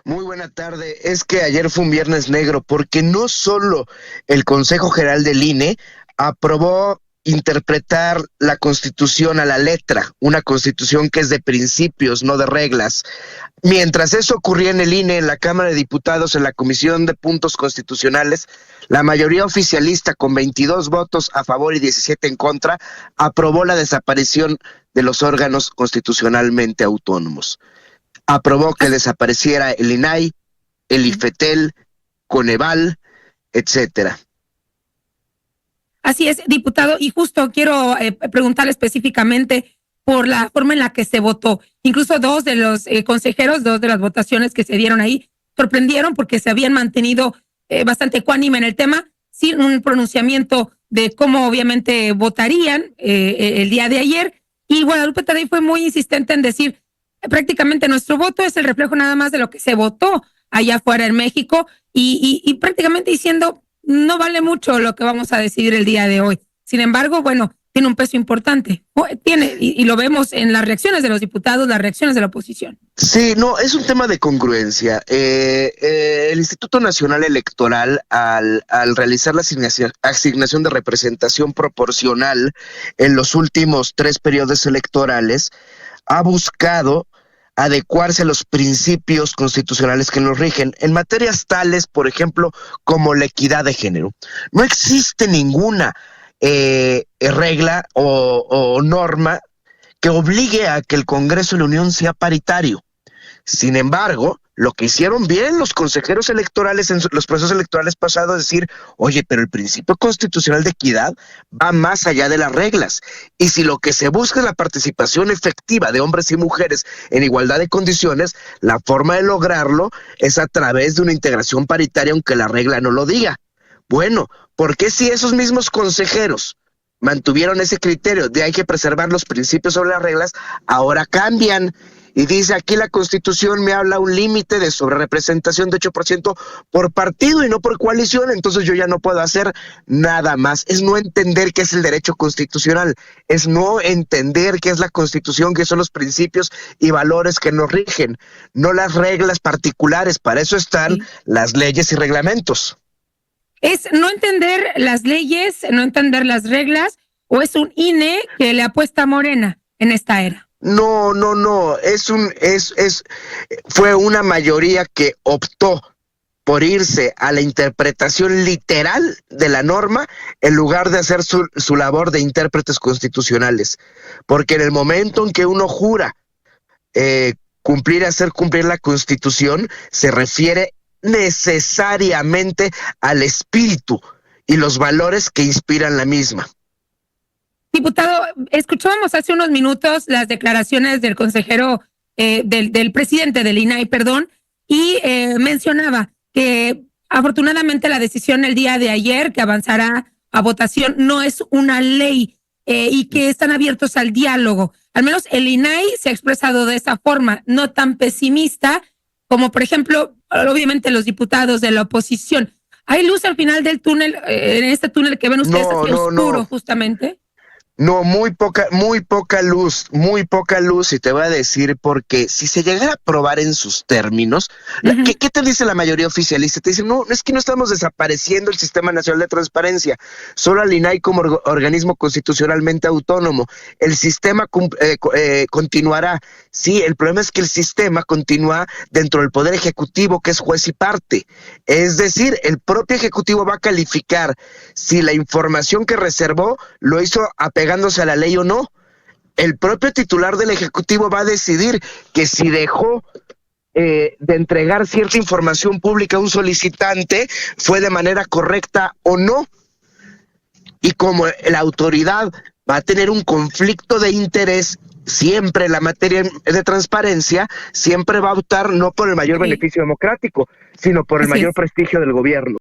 Muy buena tarde. Es que ayer fue un viernes negro porque no solo el Consejo General del INE aprobó interpretar la Constitución a la letra, una Constitución que es de principios, no de reglas. Mientras eso ocurría en el INE, en la Cámara de Diputados, en la Comisión de Puntos Constitucionales, la mayoría oficialista, con 22 votos a favor y 17 en contra, aprobó la desaparición de los órganos constitucionalmente autónomos. Aprobó que As- desapareciera el INAI, el IFETEL, Coneval, etcétera. Así es, diputado, y justo quiero preguntarle específicamente por la forma en la que se votó. Incluso dos de los consejeros, dos de las votaciones que se dieron ahí, sorprendieron porque se habían mantenido bastante ecuánime en el tema, sin un pronunciamiento de cómo obviamente votarían el día de ayer. Y Guadalupe Tadei fue muy insistente en decir, prácticamente nuestro voto es el reflejo nada más de lo que se votó allá afuera en México y prácticamente diciendo, no vale mucho lo que vamos a decidir el día de hoy. Sin embargo, bueno, tiene un peso importante. Tiene, y lo vemos en las reacciones de los diputados, las reacciones de la oposición. Sí, no, es un tema de congruencia. El Instituto Nacional Electoral, al realizar la asignación de representación proporcional en los últimos 3 periodos electorales, ha buscado adecuarse a los principios constitucionales que nos rigen en materias tales, por ejemplo, como la equidad de género. No existe ninguna regla o norma que obligue a que el Congreso de la Unión sea paritario. Sin embargo, lo que hicieron bien los consejeros electorales en los procesos electorales pasados es decir, oye, pero el principio constitucional de equidad va más allá de las reglas. Y si lo que se busca es la participación efectiva de hombres y mujeres en igualdad de condiciones, la forma de lograrlo es a través de una integración paritaria, aunque la regla no lo diga. Bueno, ¿por qué si esos mismos consejeros mantuvieron ese criterio de hay que preservar los principios sobre las reglas, ahora cambian? Y dice aquí la Constitución me habla un límite de sobrerepresentación de 8% por partido y no por coalición, entonces yo ya no puedo hacer nada más. Es no entender qué es el derecho constitucional, es no entender qué es la Constitución, qué son los principios y valores que nos rigen, no las reglas particulares, para eso están Sí. las leyes y reglamentos. Es no entender las leyes, no entender las reglas, o es un INE que le apuesta a Morena en esta era. No, no, no, fue una mayoría que optó por irse a la interpretación literal de la norma en lugar de hacer su labor de intérpretes constitucionales. Porque en el momento en que uno jura hacer cumplir la Constitución, se refiere necesariamente al espíritu y los valores que inspiran la misma. Diputado, escuchábamos hace unos minutos las declaraciones del consejero, del presidente del INAI, perdón, y mencionaba que afortunadamente la decisión el día de ayer, que avanzará a votación, no es una ley y que están abiertos al diálogo. Al menos el INAI se ha expresado de esa forma, no tan pesimista como, por ejemplo, obviamente los diputados de la oposición. ¿Hay luz al final del túnel, en este túnel que ven ustedes No, así no, oscuro, no. justamente? No, muy poca luz, y te voy a decir porque si se llegara a aprobar en sus términos, ¿qué te dice la mayoría oficialista? Te dicen, no, es que no estamos desapareciendo el Sistema Nacional de Transparencia, solo al INAI como organismo constitucionalmente autónomo. El sistema continuará. Sí, el problema es que el sistema continúa dentro del Poder Ejecutivo, que es juez y parte. Es decir, el propio Ejecutivo va a calificar si la información que reservó lo hizo apegándose a la ley o no. El propio titular del Ejecutivo va a decidir que si dejó de entregar cierta información pública a un solicitante fue de manera correcta o no. Y como la autoridad va a tener un conflicto de interés siempre en la materia de transparencia, siempre va a optar no por el mayor beneficio democrático, sino por el Así mayor es. prestigio del gobierno.